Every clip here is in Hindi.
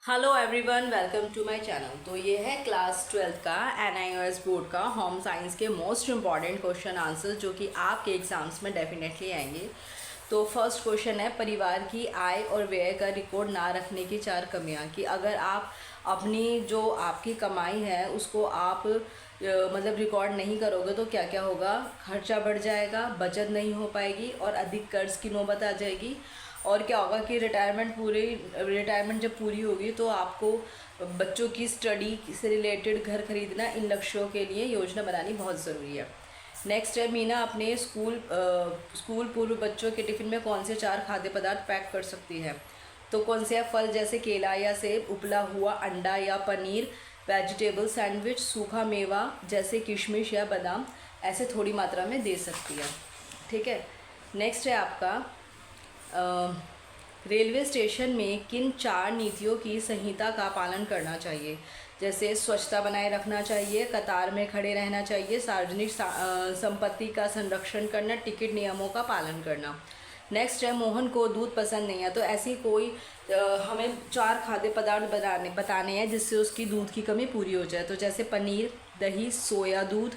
Hello everyone, welcome to my channel. तो ये है क्लास 12th का एनआईओएस बोर्ड का होम साइंस के मोस्ट इम्पॉर्टेंट क्वेश्चन आंसर जो कि आपके एग्जाम्स में डेफिनेटली आएंगे। तो फर्स्ट क्वेश्चन है, परिवार की आय और व्यय का रिकॉर्ड ना रखने की 4 कमियां। कि अगर आप अपनी जो आपकी कमाई है उसको आप मतलब रिकॉर्ड नहीं करोगे तो क्या क्या होगा। खर्चा बढ़ जाएगा, बचत नहीं हो पाएगी और अधिक कर्ज की नौबत आ जाएगी। और क्या होगा कि रिटायरमेंट जब पूरी होगी तो आपको बच्चों की स्टडी से रिलेटेड घर खरीदना, इन लक्ष्यों के लिए योजना बनानी बहुत ज़रूरी है। नेक्स्ट है, मीना अपने स्कूल पूर्व बच्चों के टिफ़िन में कौन से 4 खाद्य पदार्थ पैक कर सकती है। तो कौन से फल जैसे केला या सेब, उबला हुआ अंडा या पनीर, वेजिटेबल सैंडविच, सूखा मेवा जैसे किशमिश या बादाम ऐसे थोड़ी मात्रा में दे सकती है। ठीक है। नेक्स्ट है आपका, रेलवे स्टेशन में किन 4 नीतियों की संहिता का पालन करना चाहिए। जैसे स्वच्छता बनाए रखना चाहिए, कतार में खड़े रहना चाहिए, सार्वजनिक संपत्ति का संरक्षण करना, टिकट नियमों का पालन करना। नेक्स्ट है, मोहन को दूध पसंद नहीं है। तो ऐसी कोई हमें 4 खाद्य पदार्थ बताने हैं जिससे उसकी दूध की कमी पूरी हो जाए। तो जैसे पनीर, दही, सोया दूध,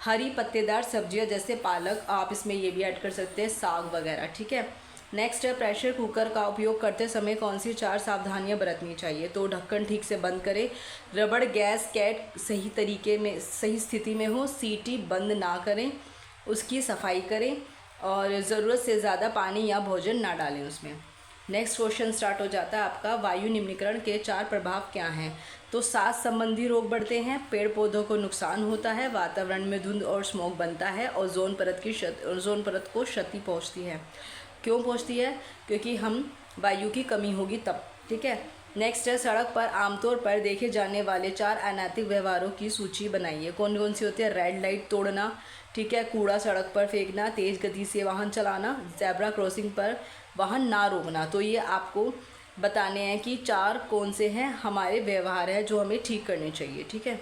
हरी पत्तेदार सब्जियां जैसे पालक, आप इसमें ये भी ऐड कर सकते हैं, साग वगैरह। ठीक है। नेक्स्ट है, प्रेशर कुकर का उपयोग करते समय कौन सी 4 सावधानियां बरतनी चाहिए। तो ढक्कन ठीक से बंद करें, रबड़ गैस कैट सही स्थिति में हो, सीटी बंद ना करें, उसकी सफाई करें और ज़रूरत से ज़्यादा पानी या भोजन ना डालें उसमें। नेक्स्ट क्वेश्चन स्टार्ट हो जाता है आपका, वायु निम्नीकरण के 4 प्रभाव क्या हैं। तो सांस संबंधी रोग बढ़ते हैं, पेड़ पौधों को नुकसान होता है, वातावरण में धुंध और स्मोक बनता है, ओजोन परत को क्षति पहुंचती है। क्यों पहुंचती है? क्योंकि हम वायु की कमी होगी तब। ठीक है। नेक्स्ट है, सड़क पर आमतौर पर देखे जाने वाले 4 अनैतिक व्यवहारों की सूची बनाइए। कौन कौन सी होती है? रेड लाइट तोड़ना, ठीक है, कूड़ा सड़क पर फेंकना, तेज़ गति से वाहन चलाना, ज़ेब्रा क्रॉसिंग पर वाहन ना रोकना। तो ये आपको बताने हैं कि 4 कौन से हैं हमारे व्यवहार हैं जो हमें ठीक करने चाहिए। ठीक है।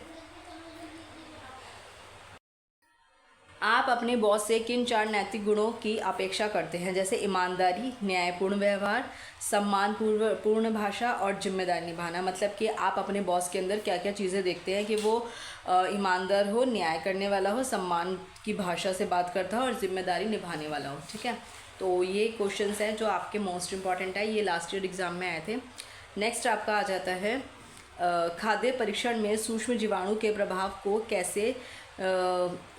आप अपने बॉस से किन 4 नैतिक गुणों की अपेक्षा करते हैं। जैसे ईमानदारी, न्यायपूर्ण व्यवहार, सम्मान पूर्ण भाषा और जिम्मेदारी निभाना। मतलब कि आप अपने बॉस के अंदर क्या क्या चीज़ें देखते हैं कि वो ईमानदार हो, न्याय करने वाला हो, सम्मान की भाषा से बात करता हो और जिम्मेदारी निभाने वाला हो। ठीक है। तो ये क्वेश्चंस हैं जो आपके मोस्ट इंपॉर्टेंट है, ये लास्ट ईयर एग्ज़ाम में आए थे। नेक्स्ट आपका आ जाता है, खाद्य परीक्षण में सूक्ष्म जीवाणु के प्रभाव को कैसे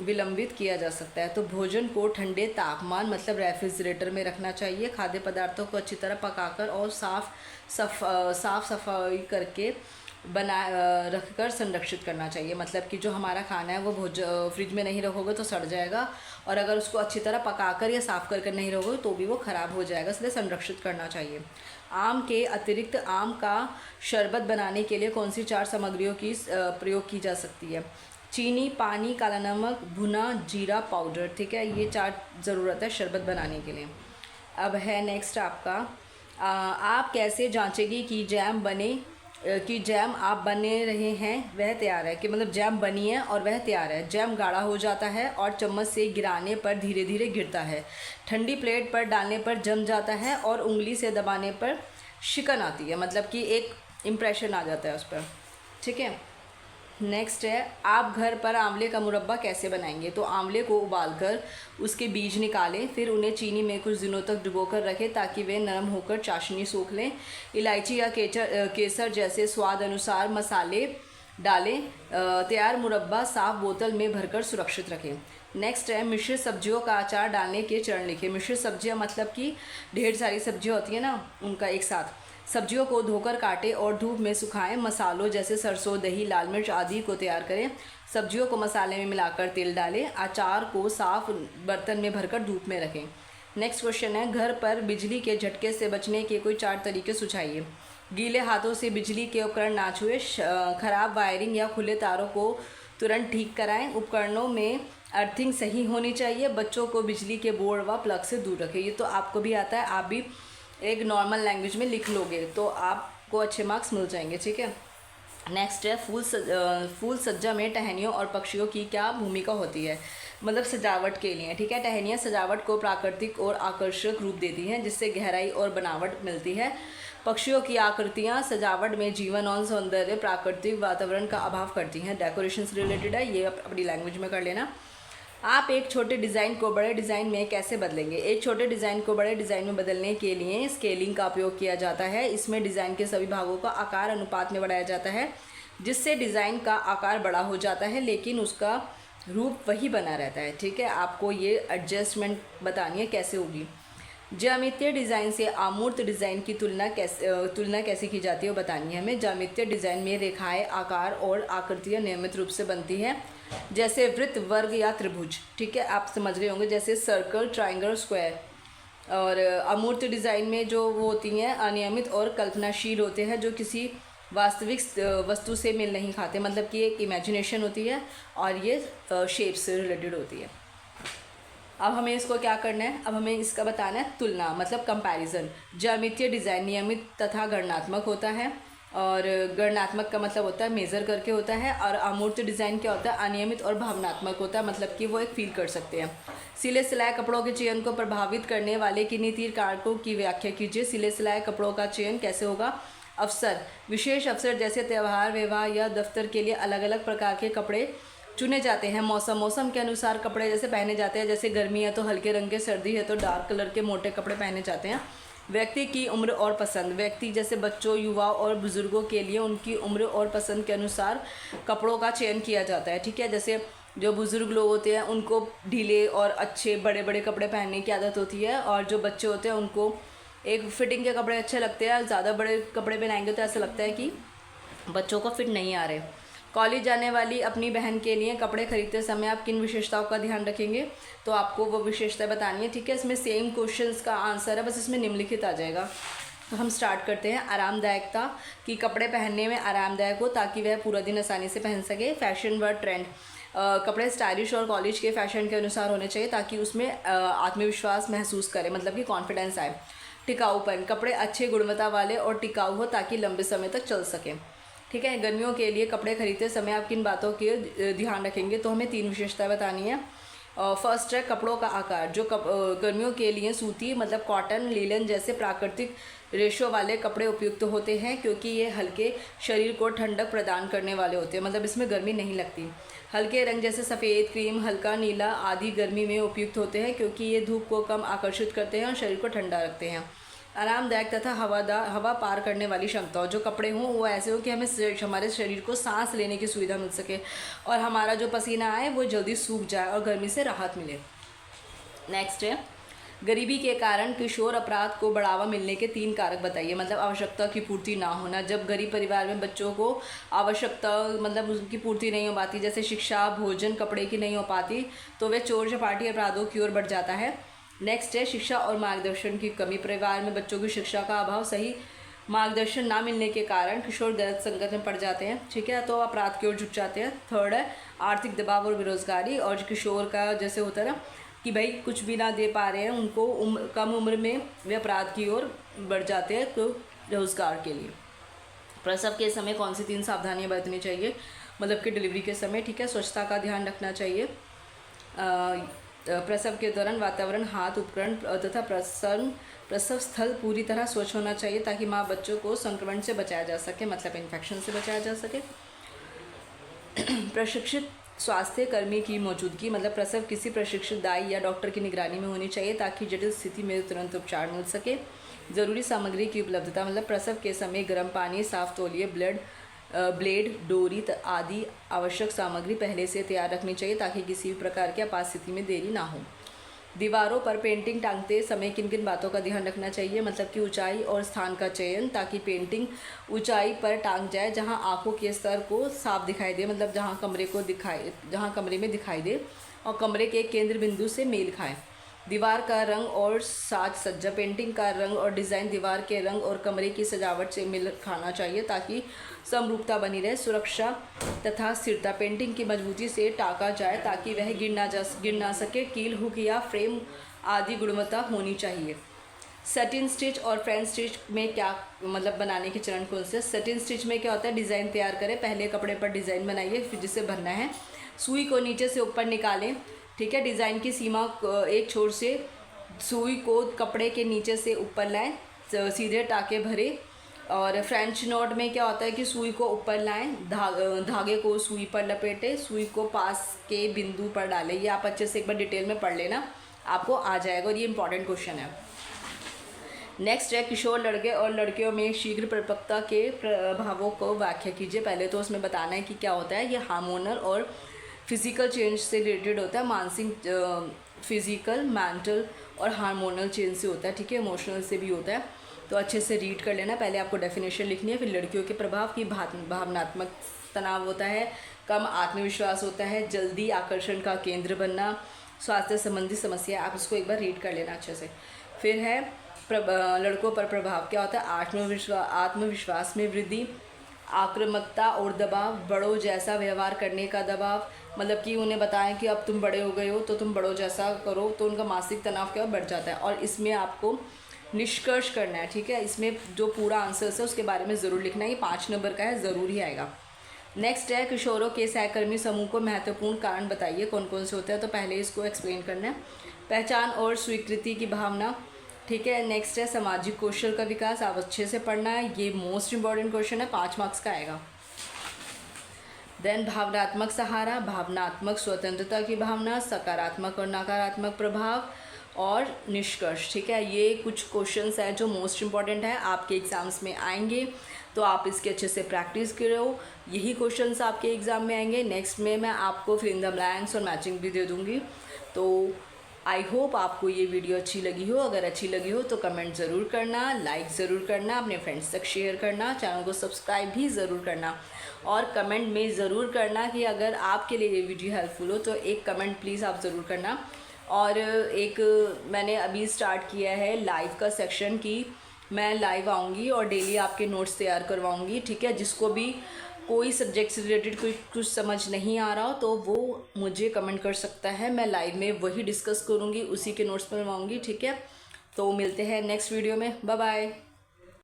विलंबित किया जा सकता है। तो भोजन को ठंडे तापमान मतलब रेफ्रिजरेटर में रखना चाहिए। खाद्य पदार्थों को अच्छी तरह पकाकर और साफ सफाई करके रखकर संरक्षित करना चाहिए। मतलब कि जो हमारा खाना है वो फ्रिज में नहीं रखोगे तो सड़ जाएगा, और अगर उसको अच्छी तरह पकाकर या साफ़ कर नहीं रखोगे तो भी वो ख़राब हो जाएगा, इसलिए संरक्षित करना चाहिए। आम के अतिरिक्त आम का शरबत बनाने के लिए कौन सी 4 सामग्रियों की प्रयोग की जा सकती है। चीनी, पानी, काला नमक, भुना जीरा पाउडर। ठीक है, ये 4 ज़रूरत है शरबत बनाने के लिए। अब है नेक्स्ट आपका, आप कैसे जांचेगी कि जैम आप बने रहे हैं वह तैयार है। कि मतलब जैम बनी है और वह तैयार है। जैम गाढ़ा हो जाता है और चम्मच से गिराने पर धीरे धीरे गिरता है, ठंडी प्लेट पर डालने पर जम जाता है और उंगली से दबाने पर शिकन आती है, मतलब कि एक इम्प्रेशन आ जाता है उस पर। ठीक है। नेक्स्ट है, आप घर पर आंवले का मुरब्बा कैसे बनाएंगे। तो आंवले को उबालकर उसके बीज निकालें, फिर उन्हें चीनी में कुछ दिनों तक डुबोकर रखें ताकि वे नरम होकर चाशनी सूख लें। इलायची या केसर जैसे स्वाद अनुसार मसाले डालें। तैयार मुरब्बा साफ बोतल में भरकर सुरक्षित रखें। नेक्स्ट है, मिश्रित सब्जियों का अचार डालने के चरण लिखें। मिश्रित सब्जियां मतलब कि ढेर सारी सब्जियां होती हैं ना, उनका एक साथ। सब्जियों को धोकर काटें और धूप में सुखाएं। मसालों जैसे सरसों, दही, लाल मिर्च आदि को तैयार करें। सब्जियों को मसाले में मिलाकर तेल डालें। अचार को साफ बर्तन में भरकर धूप में रखें। नेक्स्ट क्वेश्चन है, घर पर बिजली के झटके से बचने के कोई 4 तरीके सुझाइए। गीले हाथों से बिजली के उपकरण ना छुएं। खराब वायरिंग या खुले तारों को तुरंत ठीक कराएं। उपकरणों में अर्थिंग सही होनी चाहिए। बच्चों को बिजली के बोर्ड व प्लग से दूर रखें। ये तो आपको भी आता है, आप भी एक नॉर्मल लैंग्वेज में लिख लोगे तो आपको अच्छे मार्क्स मिल जाएंगे। ठीक है। नेक्स्ट है, फूल सज्जा में टहनियों और पक्षियों की क्या भूमिका होती है। मतलब सजावट के लिए। ठीक है। टहनियाँ सजावट को प्राकृतिक और आकर्षक रूप देती हैं जिससे गहराई और बनावट मिलती है। पक्षियों की आकृतियाँ सजावट में जीवन और सौंदर्य प्राकृतिक वातावरण का अभाव करती हैं। डेकोरेशन से रिलेटेड है, ये अपनी लैंग्वेज में कर लेना। आप एक छोटे डिज़ाइन को बड़े डिज़ाइन में कैसे बदलेंगे? एक छोटे डिज़ाइन को बड़े डिज़ाइन में बदलने के लिए स्केलिंग का उपयोग किया जाता है। इसमें डिज़ाइन के सभी भागों का आकार अनुपात में बढ़ाया जाता है, जिससे डिज़ाइन का आकार बड़ा हो जाता है लेकिन उसका रूप वही बना रहता है। ठीक है, आपको ये एडजस्टमेंट बतानी है कैसे होगी। ज्यामितीय डिज़ाइन से अमूर्त डिज़ाइन की तुलना कैसे की जाती है वो बतानी है हमें। ज्यामितीय डिज़ाइन में रेखाएं, आकार और आकृतियाँ नियमित रूप से बनती हैं, जैसे वृत्त, वर्ग या त्रिभुज। ठीक है, आप समझ गए होंगे, जैसे सर्कल, ट्राइंगल, स्क्वायर। और अमूर्त डिज़ाइन में जो वो होती हैं अनियमित और कल्पनाशील होते हैं, जो किसी वास्तविक वस्तु से मेल नहीं खाते, मतलब कि एक इमेजिनेशन होती है और ये शेप से रिलेटेड होती है। अब हमें इसको क्या करना है, अब हमें इसका बताना है तुलना, मतलब कंपैरिजन। ज्यामितीय डिज़ाइन नियमित तथा गणनात्मक होता है, और गणनात्मक का मतलब होता है मेज़र करके होता है, और अमूर्त डिज़ाइन क्या होता है, अनियमित और भावनात्मक होता है, मतलब कि वो एक फील कर सकते हैं। सिले सिलाए कपड़ों के चयन को प्रभावित करने वाले किन्हीं तीन कारकों की व्याख्या कीजिए। सिले सिलाए कपड़ों का चयन कैसे होगा? अवसर, विशेष अवसर जैसे त्यौहार, विवाह या दफ्तर के लिए अलग अलग प्रकार के कपड़े चुने जाते हैं। मौसम के अनुसार कपड़े जैसे पहने जाते हैं, जैसे गर्मी है तो हल्के रंग के, सर्दी है तो डार्क कलर के मोटे कपड़े पहने जाते हैं। व्यक्ति की उम्र और पसंद, व्यक्ति जैसे बच्चों, युवा और बुज़ुर्गों के लिए उनकी उम्र और पसंद के अनुसार कपड़ों का चयन किया जाता है। ठीक है, जैसे जो बुज़ुर्ग लोग होते हैं उनको ढीले और अच्छे बड़े बड़े कपड़े पहनने की आदत होती है, और जो बच्चे होते हैं उनको एक फिटिंग के कपड़े अच्छे लगते हैं। ज़्यादा बड़े कपड़े पहनाएंगे तो ऐसा लगता है कि बच्चों को फिट नहीं आ रहे। कॉलेज जाने वाली अपनी बहन के लिए कपड़े खरीदते समय आप किन विशेषताओं का ध्यान रखेंगे? तो आपको वो विशेषताएं बतानी है। ठीक है, इसमें सेम क्वेश्चंस का आंसर है, बस इसमें निम्नलिखित आ जाएगा। तो हम स्टार्ट करते हैं। आरामदायकता, कि कपड़े पहनने में आरामदायक हो ताकि वह पूरा दिन आसानी से पहन सके। फैशन व ट्रेंड, कपड़े स्टाइलिश और कॉलेज के फैशन के अनुसार होने चाहिए ताकि उसमें आत्मविश्वास महसूस करें, मतलब कि कॉन्फिडेंस आए। टिकाऊपन, कपड़े अच्छे गुणवत्ता वाले और टिकाऊ हो ताकि लंबे समय तक चल सकें। ठीक है, गर्मियों के लिए कपड़े खरीदते समय आप किन बातों के ध्यान रखेंगे? तो हमें तीन विशेषताएं बतानी है। फर्स्ट है कपड़ों का आकार, जो गर्मियों के लिए सूती, मतलब कॉटन, लीलन जैसे प्राकृतिक रेशों वाले कपड़े उपयुक्त होते हैं, क्योंकि ये हल्के शरीर को ठंडक प्रदान करने वाले होते हैं, मतलब इसमें गर्मी नहीं लगती। हल्के रंग जैसे सफ़ेद, क्रीम, हल्का नीला आदि गर्मी में उपयुक्त होते हैं, क्योंकि ये धूप को कम आकर्षित करते हैं और शरीर को ठंडा रखते हैं। आरामदायक तथा हवा पार करने वाली क्षमता, जो कपड़े हों वो ऐसे हो कि हमें हमारे शरीर को सांस लेने की सुविधा मिल सके और हमारा जो पसीना आए वो जल्दी सूख जाए और गर्मी से राहत मिले। नेक्स्ट है गरीबी के कारण किशोर अपराध को बढ़ावा मिलने के तीन कारक बताइए। मतलब आवश्यकता की पूर्ति ना होना, जब गरीब परिवार में बच्चों को आवश्यकता मतलब उनकी पूर्ति नहीं हो पाती, जैसे शिक्षा, भोजन, कपड़े की नहीं हो पाती, तो वे चोर चपाटी अपराधों की ओर बढ़ जाता है। नेक्स्ट है शिक्षा और मार्गदर्शन की कमी, परिवार में बच्चों की शिक्षा का अभाव, सही मार्गदर्शन ना मिलने के कारण किशोर गलत संगत में पड़ जाते हैं। ठीक है, तो अपराध की ओर झुक जाते हैं। थर्ड है आर्थिक दबाव और बेरोजगारी, और किशोर का जैसे होता है ना कि भाई कुछ भी ना दे पा रहे हैं, उनको कम उम्र में वे अपराध की ओर बढ़ जाते हैं, तो रोजगार के लिए। प्रसव के समय कौन सी तीन सावधानियां बरतनी चाहिए? मतलब कि डिलीवरी के समय, ठीक है, स्वच्छता का ध्यान रखना चाहिए। प्रसव के दौरान वातावरण, हाथ, उपकरण तथा प्रसव स्थल पूरी तरह स्वच्छ होना चाहिए ताकि माँ बच्चों को संक्रमण से बचाया जा सके, मतलब इन्फेक्शन से बचाया जा सके। प्रशिक्षित स्वास्थ्य कर्मी की मौजूदगी, मतलब प्रसव किसी प्रशिक्षित दाई या डॉक्टर की निगरानी में होनी चाहिए ताकि जटिल स्थिति में तुरंत उपचार मिल सके। ज़रूरी सामग्री की उपलब्धता, मतलब प्रसव के समय गर्म पानी, साफ तौलिए, ब्लेड, डोरी आदि आवश्यक सामग्री पहले से तैयार रखनी चाहिए ताकि किसी भी प्रकार की आपात स्थिति में देरी ना हो। दीवारों पर पेंटिंग टांगते समय किन किन बातों का ध्यान रखना चाहिए? मतलब कि ऊंचाई और स्थान का चयन, ताकि पेंटिंग ऊंचाई पर टांग जाए जहां आंखों के स्तर को साफ दिखाई दे, मतलब जहां कमरे में दिखाई दे और कमरे के केंद्र बिंदु से मेल खाए। दीवार का रंग और साज सज्जा, पेंटिंग का रंग और डिज़ाइन दीवार के रंग और कमरे की सजावट से मेल खाना चाहिए ताकि समरूपता बनी रहे। सुरक्षा तथा स्थिरता, पेंटिंग की मजबूती से टाँका जाए ताकि वह गिर ना सके। कील, हुक या फ्रेम आदि गुणवत्ता होनी चाहिए। सटिन स्टिच और फ्रेंच स्टिच में क्या मतलब बनाने के चरण कौन से? सटिन स्टिच में क्या होता है, डिज़ाइन तैयार करें, पहले कपड़े पर डिज़ाइन बनाइए, फिर जिसे भरना है। सुई को नीचे से ऊपर निकालें, ठीक है, डिज़ाइन की सीमा एक छोर से सुई को कपड़े के नीचे से ऊपर लाएं, सीधे टाँके भरें और फ्रेंच नॉट में क्या होता है कि सुई को ऊपर लाएं, धागे को सुई पर लपेटे, सुई को पास के बिंदु पर डालें। ये आप अच्छे से एक बार डिटेल में पढ़ लेना, आपको आ जाएगा और ये इंपॉर्टेंट क्वेश्चन है। नेक्स्ट है किशोर लड़के और लड़कियों में शीघ्र परिपक्वता के प्रभावों को व्याख्या कीजिए। पहले तो उसमें बताना है कि क्या होता है। ये हार्मोनल और फिजिकल चेंज से रिलेटेड होता है, मानसिक, फिजिकल, मेंटल और हार्मोनल चेंज से होता है, ठीक है, इमोशनल से भी होता है। तो अच्छे से रीड कर लेना। पहले आपको डेफिनेशन लिखनी है, फिर लड़कियों के प्रभाव की भावनात्मक तनाव होता है, कम आत्मविश्वास होता है, जल्दी आकर्षण का केंद्र बनना, स्वास्थ्य संबंधी समस्या। आप इसको एक बार रीड कर लेना अच्छे से। फिर है लड़कों पर प्रभाव क्या होता है। आत्मविश्वास में वृद्धि, आक्रामकता और दबाव, बड़ों जैसा व्यवहार करने का दबाव, मतलब कि उन्हें बताएं कि अब तुम बड़े हो गए हो तो तुम बड़ों जैसा करो, तो उनका मानसिक तनाव क्या बढ़ जाता है। और इसमें आपको निष्कर्ष करना है, ठीक है। इसमें जो पूरा आंसर्स है उसके बारे में ज़रूर लिखना है, ये 5 नंबर का है, ज़रूर ही आएगा। नेक्स्ट है किशोरों के सहकर्मी समूह को महत्वपूर्ण कारण बताइए, कौन कौन से होते हैं। तो पहले इसको एक्सप्लेन करना है। पहचान और स्वीकृति की भावना, ठीक है। नेक्स्ट है सामाजिक कौशल का विकास, आप अच्छे से पढ़ना है, ये मोस्ट इंपॉर्टेंट क्वेश्चन है, 5 मार्क्स का आएगा। देन भावनात्मक सहारा, भावनात्मक स्वतंत्रता की भावना, सकारात्मक और नकारात्मक प्रभाव और निष्कर्ष, ठीक है। ये कुछ क्वेश्चंस हैं जो मोस्ट इंपॉर्टेंट है, आपके एग्जाम्स में आएंगे, तो आप इसके अच्छे से प्रैक्टिस करो। यही क्वेश्चंस आपके एग्ज़ाम में आएंगे। नेक्स्ट में मैं आपको फिल इन द ब्लैंक्स और मैचिंग भी दे दूँगी। तो आई होप आपको ये वीडियो अच्छी लगी हो। अगर अच्छी लगी हो तो कमेंट ज़रूर करना, लाइक ज़रूर करना, अपने फ्रेंड्स तक शेयर करना, चैनल को सब्सक्राइब भी ज़रूर करना और कमेंट में ज़रूर करना कि अगर आपके लिए ये वीडियो हेल्पफुल हो तो एक कमेंट प्लीज़ आप ज़रूर करना। और एक मैंने अभी स्टार्ट किया है लाइव का सेक्शन कि मैं लाइव आऊँगी और डेली आपके नोट्स तैयार करवाऊँगी, ठीक है। जिसको भी कोई सब्जेक्ट से रिलेटेड कोई कुछ समझ नहीं आ रहा हो तो वो मुझे कमेंट कर सकता है, मैं लाइव में वही डिस्कस करूँगी, उसी के नोट्स बनवाऊँगी, ठीक है। तो मिलते हैं नेक्स्ट वीडियो में, बाय बाय।